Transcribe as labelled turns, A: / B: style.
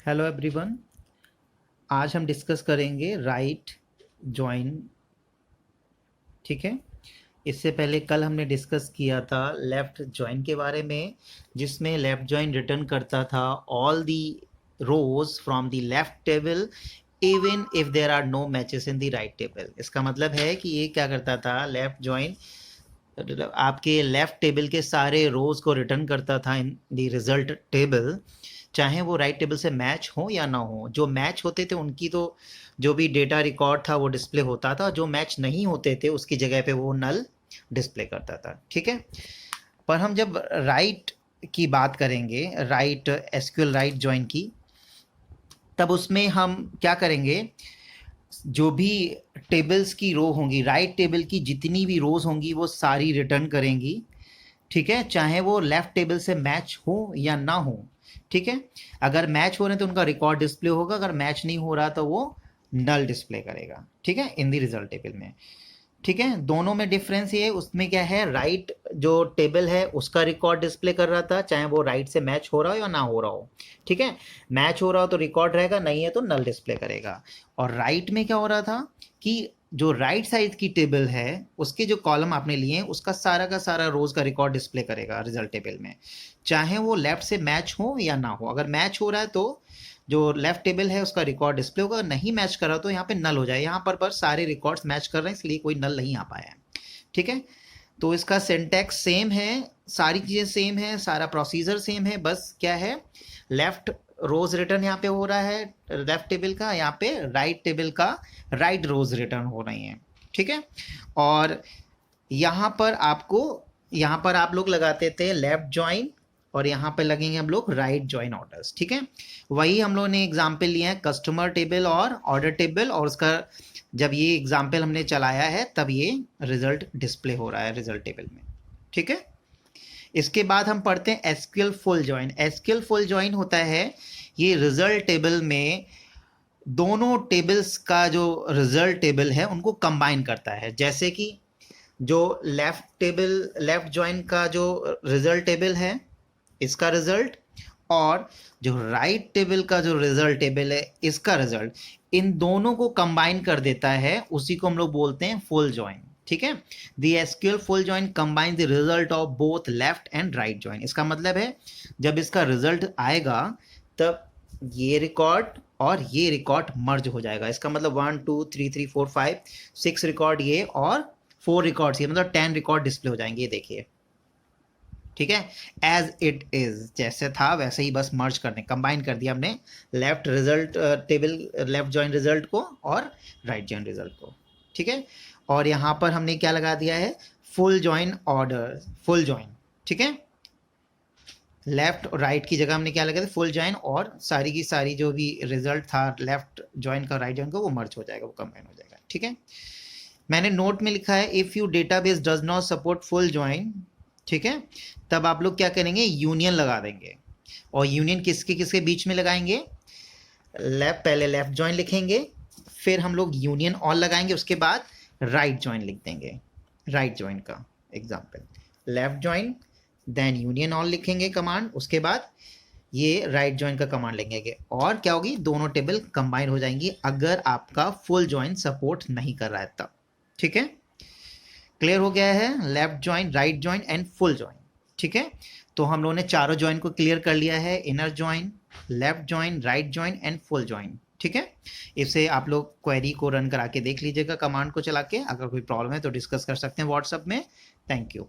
A: Hello everyone. आज हम discuss करेंगे राइट जॉइन। ठीक है। इससे पहले कल हमने डिस्कस किया था लेफ़्ट जॉइन के बारे में, जिसमें लेफ़्ट जॉइन रिटर्न करता था all the rows from the left table even if there are no matches in the right table. इसका मतलब है कि ये क्या करता था, लेफ़्ट जॉइन आपके लेफ़्ट टेबल के सारे रोज को रिटर्न करता था इन द रिजल्ट टेबल, चाहे वो राइट टेबल से मैच हो या ना हो। जो मैच होते थे उनकी तो जो भी डेटा रिकॉर्ड था वो डिस्प्ले होता था, जो मैच नहीं होते थे उसकी जगह पे वो नल डिस्प्ले करता था। ठीक है। पर हम जब राइट की बात करेंगे, राइट एसक्यूएल राइट जॉइन की, तब उसमें हम क्या करेंगे, जो भी टेबल्स की रो होंगी, राइट टेबल की जितनी भी रोज होंगी वो सारी रिटर्न करेंगी। ठीक है, चाहे वो लेफ्ट टेबल से मैच हो या ना हो। ठीक है, अगर मैच हो रहे हैं तो उनका रिकॉर्ड डिस्प्ले होगा, अगर मैच नहीं हो रहा तो वो नल डिस्प्ले करेगा। ठीक है, इन द रिजल्ट टेबल में। ठीक है, दोनों में डिफरेंस ये है, उसमें क्या है, राइट जो टेबल है उसका रिकॉर्ड डिस्प्ले कर रहा था, चाहे वो राइट से मैच हो रहा हो या ना हो रहा हो। ठीक है, मैच हो रहा हो तो रिकॉर्ड रहेगा, नहीं है तो नल डिस्प्ले करेगा। और राइट में क्या हो रहा था कि जो राइट साइड की टेबल है उसके जो कॉलम आपने लिए हैं उसका सारा का सारा रोज का रिकॉर्ड डिस्प्ले करेगा रिजल्ट टेबल में, चाहे वो लेफ्ट से मैच हो या ना हो। अगर मैच हो रहा है तो जो लेफ्ट टेबल है उसका रिकॉर्ड डिस्प्ले होगा, नहीं मैच कर रहा तो यहाँ पे नल हो जाए। यहाँ पर सारे रिकॉर्ड्स मैच कर रहे हैं इसलिए कोई नल नहीं आ पाया है। ठीक है, तो इसका सिंटैक्स सेम है, सारी चीज़ें सेम है, सारा प्रोसीजर सेम है, बस क्या है, लेफ्ट रोज रिटर्न यहाँ पे हो रहा है लेफ्ट टेबल का, यहाँ पे राइट टेबल का राइट रोज रिटर्न हो रही हैं। ठीक है, और यहाँ पर आप लोग लगाते थे लेफ्ट ज्वाइन और यहाँ पे लगेंगे हम लोग राइट ज्वाइन ऑर्डर्स। ठीक है, वही हम लोगों ने एग्जाम्पल लिया है कस्टमर टेबल और ऑर्डर टेबल, और उसका जब ये एग्जाम्पल हमने चलाया है तब ये रिजल्ट डिस्प्ले हो रहा है रिजल्ट टेबल में। ठीक है, इसके बाद हम पढ़ते हैं SQL full join. SQL full join होता है, ये रिजल्ट टेबल में दोनों टेबल्स का जो रिजल्ट टेबल है उनको कंबाइन करता है। जैसे कि जो लेफ्ट ज्वाइन का जो रिजल्ट टेबल है इसका रिजल्ट, और जो राइट टेबल का जो रिजल्ट टेबल है इसका रिजल्ट, इन दोनों को कंबाइन कर देता है, उसी को हम लोग बोलते हैं फुल ज्वाइन। ठीक है, the SQL full join combine the result of both left and right join. इसका मतलब है जब इसका रिजल्ट आएगा तब ये रिकॉर्ड और ये रिकॉर्ड मर्ज हो जाएगा। इसका मतलब 1 2 3 3 4 5 6 रिकॉर्ड ये और 4 रिकॉर्ड्स ये, मतलब 10 रिकॉर्ड डिस्प्ले हो जाएंगे। ये देखिए, ठीक है, एज इट इज, जैसे था वैसे ही बस मर्ज करने कंबाइन कर दिया हमने left result table, left join result को और राइट जॉइन रिजल्ट को। ठीक है, और यहाँ पर हमने क्या लगा दिया है, full join order, full join. ठीक है, लेफ्ट और राइट की जगह हमने क्या लगा था, फुल जॉइन, और सारी की सारी जो भी रिजल्ट था लेफ्ट जॉइन का राइट जॉइन का वो मर्ज हो जाएगा, वो कंबाइन हो जाएगा। ठीक है, मैंने नोट में लिखा है if you database does not support full join, ठीक है, तब आप लोग क्या करेंगे, यूनियन लगा देंगे। और यूनियन किसके किसके बीच में लगाएंगे, पहले लेफ्ट जॉइन लिखेंगे, फिर हम लोग यूनियन ऑल लगाएंगे, उसके बाद राइट जॉइन लिख देंगे। राइट जॉइन का example, left join then union all लिखेंगे कमांड, उसके बाद ये राइट जॉइन का कमांड लेंगे, और क्या होगी, दोनों टेबल कंबाइन हो जाएंगी अगर आपका फुल जॉइन सपोर्ट नहीं कर रहा है तब। ठीक है, क्लियर हो गया है, left join, right join and full join. ठीक है, तो हम लोगों ने चारों जॉइन को क्लियर कर लिया है, inner join, left join, right join and full join. ठीक है, इसे आप लोग क्वेरी को रन करा के देख लीजिएगा कमांड को चला के, अगर कोई प्रॉब्लम है तो डिस्कस कर सकते हैं व्हाट्सएप में। Thank you.